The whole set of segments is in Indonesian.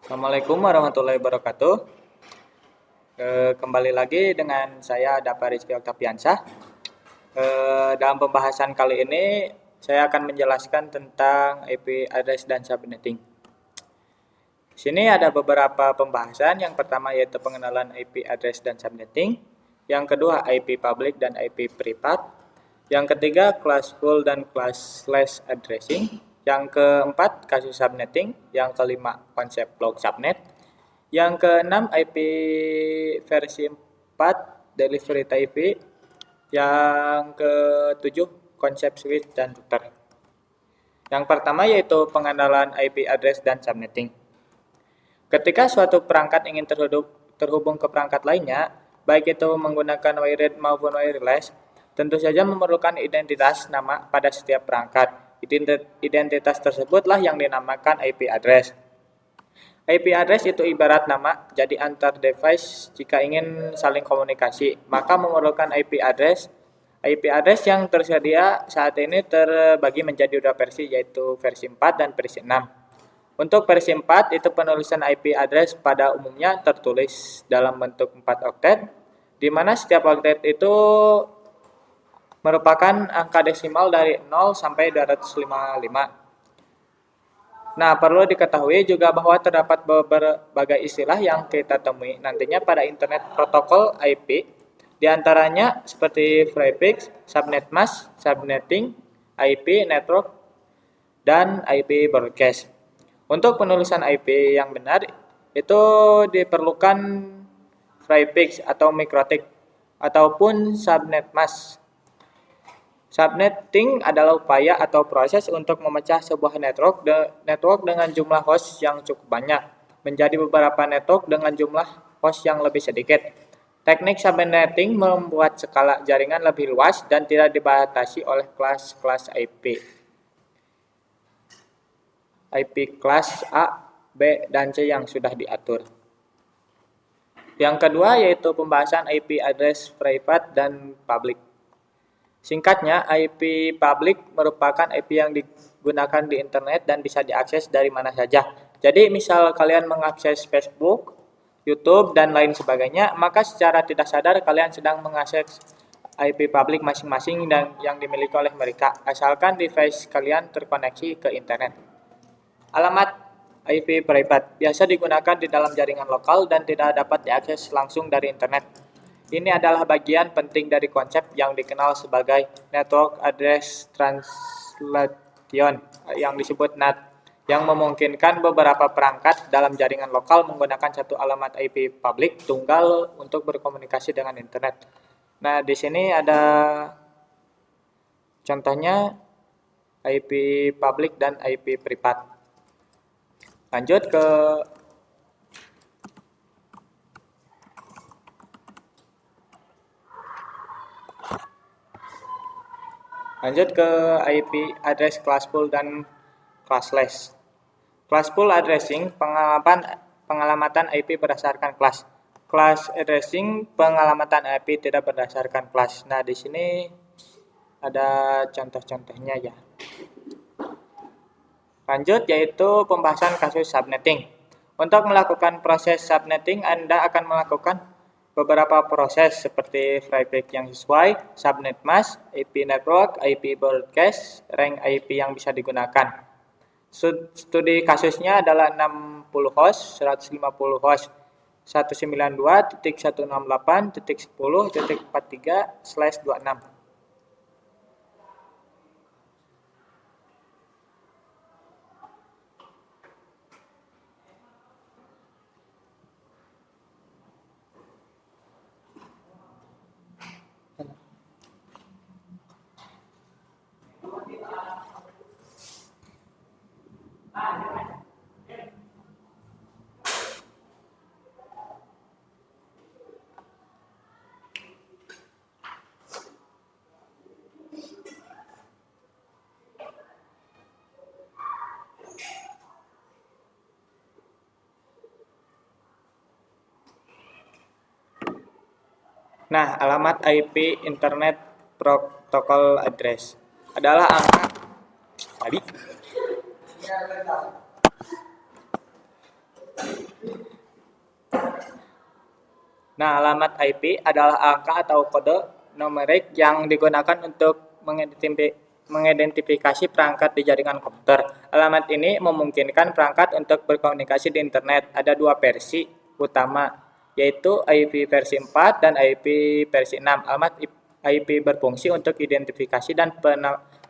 Assalamualaikum warahmatullahi wabarakatuh. Kembali lagi dengan saya Dapa Rizky Oktaviansyah. Dalam pembahasan kali ini saya akan menjelaskan tentang IP address dan subnetting. Di sini ada beberapa pembahasan. Yang pertama yaitu pengenalan IP address dan subnetting. Yang kedua IP public dan IP privat. Yang ketiga classful dan classless addressing. Yang keempat kasus subnetting. Yang kelima konsep block subnet. Yang keenam IP versi 4 delivery type. Yang ketujuh konsep switch dan router. Yang pertama yaitu pengenalan IP address dan subnetting. Ketika suatu perangkat ingin terhubung ke perangkat lainnya, baik itu menggunakan wired maupun wireless, tentu saja memerlukan identitas nama pada setiap perangkat. Identitas tersebutlah yang dinamakan IP address. IP address itu ibarat nama, jadi antar device jika ingin saling komunikasi, maka memerlukan IP address. IP address yang tersedia saat ini terbagi menjadi dua versi, yaitu versi 4 dan versi 6. Untuk versi 4 itu penulisan IP address pada umumnya tertulis dalam bentuk 4 oktet, di mana setiap oktet itu merupakan angka desimal dari 0 sampai 255. Nah, perlu diketahui juga bahwa terdapat berbagai istilah yang kita temui nantinya pada internet protokol IP, diantaranya seperti prefix, subnet mask, subnetting, IP network, dan IP broadcast. Untuk penulisan IP yang benar, itu diperlukan prefix atau mikrotik ataupun subnet mask. Subnetting adalah upaya atau proses untuk memecah sebuah network dengan jumlah host yang cukup banyak menjadi beberapa network dengan jumlah host yang lebih sedikit. Teknik subnetting membuat skala jaringan lebih luas dan tidak dibatasi oleh kelas-kelas IP. IP kelas A, B, dan C yang sudah diatur. Yang kedua yaitu pembahasan IP address private dan public. Singkatnya, IP public merupakan IP yang digunakan di internet dan bisa diakses dari mana saja. Jadi, misal kalian mengakses Facebook, YouTube, dan lain sebagainya, maka secara tidak sadar kalian sedang mengakses IP public masing-masing dan yang dimiliki oleh mereka, asalkan device kalian terkoneksi ke internet. Alamat IP private biasa digunakan di dalam jaringan lokal dan tidak dapat diakses langsung dari internet. Ini adalah bagian penting dari konsep yang dikenal sebagai Network Address Translation yang disebut NAT, yang memungkinkan beberapa perangkat dalam jaringan lokal menggunakan satu alamat IP publik tunggal untuk berkomunikasi dengan internet. Nah, di sini ada contohnya IP publik dan IP privat. Lanjut ke IP address classful dan classless. Classful addressing pengalamatan IP berdasarkan kelas. Class addressing pengalamatan IP tidak berdasarkan kelas. Nah, di sini ada contoh-contohnya ya. Lanjut yaitu pembahasan kasus subnetting. Untuk melakukan proses subnetting, Anda akan melakukan beberapa proses seperti prefix yang sesuai, subnet mask, IP network, IP broadcast, rank IP yang bisa digunakan. Studi kasusnya adalah 60 host, 150 host, 192.168.10.43/26. Nah, alamat IP Internet Protocol Address adalah angka tadi Nah, alamat IP adalah angka atau kode numerik yang digunakan untuk mengidentifikasi perangkat di jaringan komputer. Alamat ini memungkinkan perangkat untuk berkomunikasi di internet. Ada dua versi utama, yaitu IP versi 4 dan IP versi 6. Alamat IP berfungsi untuk identifikasi dan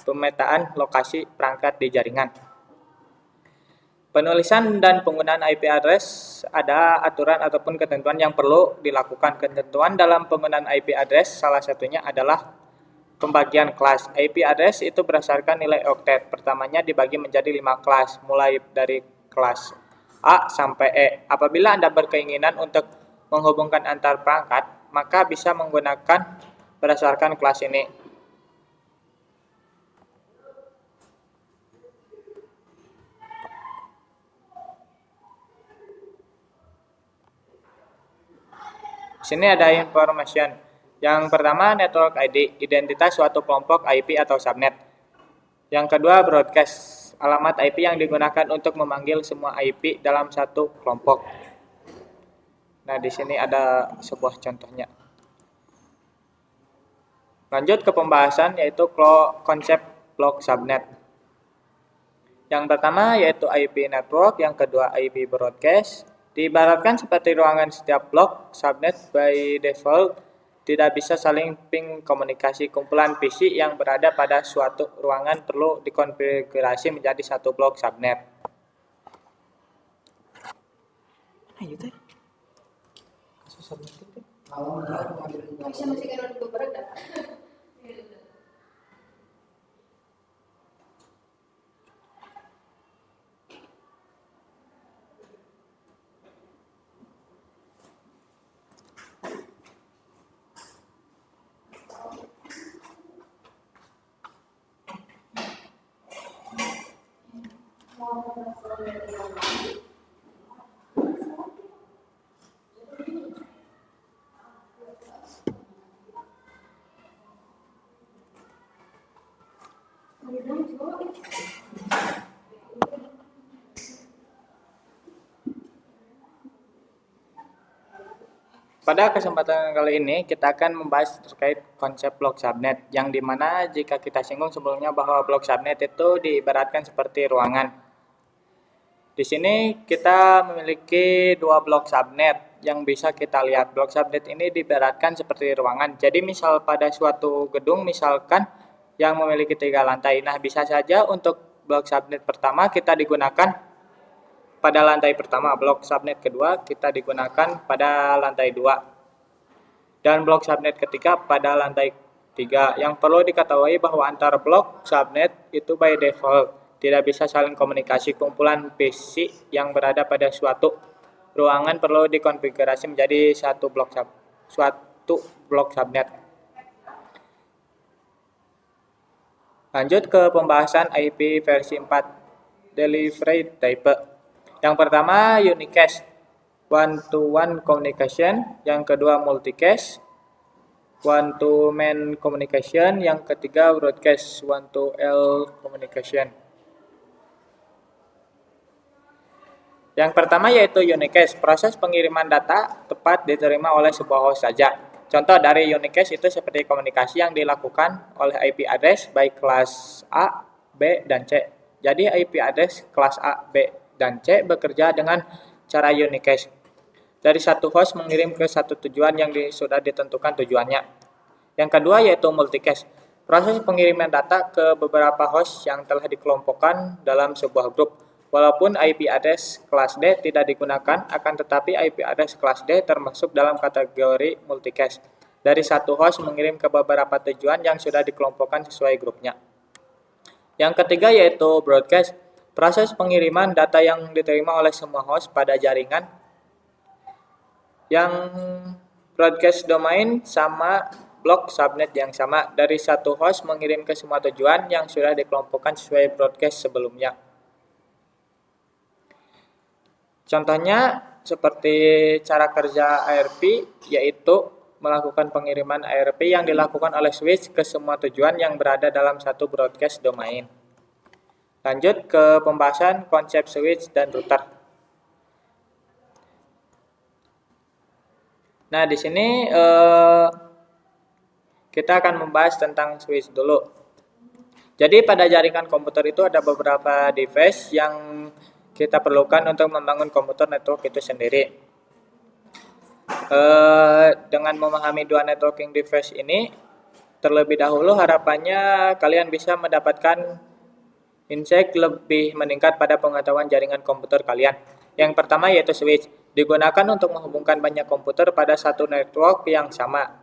pemetaan lokasi perangkat di jaringan. Penulisan dan penggunaan IP address ada aturan ataupun ketentuan yang perlu dilakukan. Ketentuan dalam penggunaan IP address salah satunya adalah pembagian kelas. IP address itu berdasarkan nilai oktet. Pertamanya dibagi menjadi 5 kelas, mulai dari kelas A sampai E. Apabila Anda berkeinginan untuk menghubungkan antar perangkat, maka bisa menggunakan berdasarkan kelas ini. Sini ada information. Yang pertama, network ID, identitas suatu kelompok IP atau subnet. Yang kedua, broadcast, alamat IP yang digunakan untuk memanggil semua IP dalam satu kelompok. Nah, di sini ada sebuah contohnya. Lanjut ke pembahasan yaitu konsep blok subnet. Yang pertama yaitu IP network, yang kedua IP broadcast. Diibaratkan seperti ruangan setiap blok subnet by default tidak bisa saling ping komunikasi. Kumpulan PC yang berada pada suatu ruangan perlu dikonfigurasi menjadi satu blok subnet. Ayo teh. Kasus subnet itu. Pada kesempatan kali ini kita akan membahas terkait konsep blok subnet, yang dimana jika kita singgung sebelumnya bahwa blok subnet itu diibaratkan seperti ruangan. Di sini kita memiliki dua blok subnet yang bisa kita lihat. Blok subnet ini diibaratkan seperti ruangan. Jadi misal pada suatu gedung misalkan yang memiliki 3 lantai. Nah, bisa saja untuk blok subnet pertama kita digunakan pada lantai pertama, blok subnet kedua kita digunakan pada lantai 2, dan blok subnet ketiga pada lantai 3. Yang perlu diketahui bahwa antar blok subnet itu by default tidak bisa saling komunikasi. Kumpulan PC yang berada pada suatu ruangan perlu dikonfigurasi menjadi suatu blok subnet. Lanjut ke pembahasan IP versi 4, delivery type. Yang pertama unicast, one-to-one communication. Yang kedua multicast, one-to-man communication. Yang ketiga broadcast, one-to-L communication. Yang pertama yaitu unicast, proses pengiriman data tepat diterima oleh sebuah host saja. Contoh dari unicast itu seperti komunikasi yang dilakukan oleh IP address baik kelas A, B, dan C. Jadi IP address kelas A, B, dan C bekerja dengan cara unicast. Dari satu host mengirim ke satu tujuan yang sudah ditentukan tujuannya. Yang kedua yaitu multicast, proses pengiriman data ke beberapa host yang telah dikelompokkan dalam sebuah grup. Walaupun IP address kelas D tidak digunakan, akan tetapi IP address kelas D termasuk dalam kategori multicast. Dari satu host mengirim ke beberapa tujuan yang sudah dikelompokkan sesuai grupnya. Yang ketiga yaitu broadcast, proses pengiriman data yang diterima oleh semua host pada jaringan. Yang broadcast domain sama blok subnet yang sama, dari satu host mengirim ke semua tujuan yang sudah dikelompokkan sesuai broadcast sebelumnya. Contohnya seperti cara kerja ARP, yaitu melakukan pengiriman ARP yang dilakukan oleh switch ke semua tujuan yang berada dalam satu broadcast domain. Lanjut ke pembahasan konsep switch dan router. Nah, di sini kita akan membahas tentang switch dulu. Jadi pada jaringan komputer itu ada beberapa device yang kita perlukan untuk membangun komputer network itu sendiri. Dengan memahami dua networking device ini, terlebih dahulu harapannya kalian bisa mendapatkan insight lebih meningkat pada pengetahuan jaringan komputer kalian. Yang pertama yaitu switch, digunakan untuk menghubungkan banyak komputer pada satu network yang sama.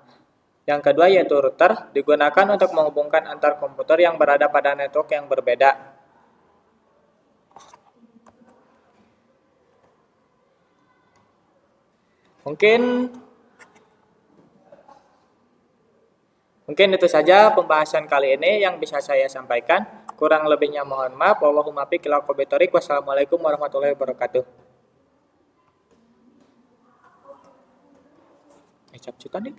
Yang kedua yaitu router, digunakan untuk menghubungkan antar komputer yang berada pada network yang berbeda. Mungkin itu saja pembahasan kali ini yang bisa saya sampaikan. Kurang lebihnya mohon maaf. Wallahumma fiq ila aqwamit. Wassalamualaikum warahmatullahi wabarakatuh. Cap cutan nih.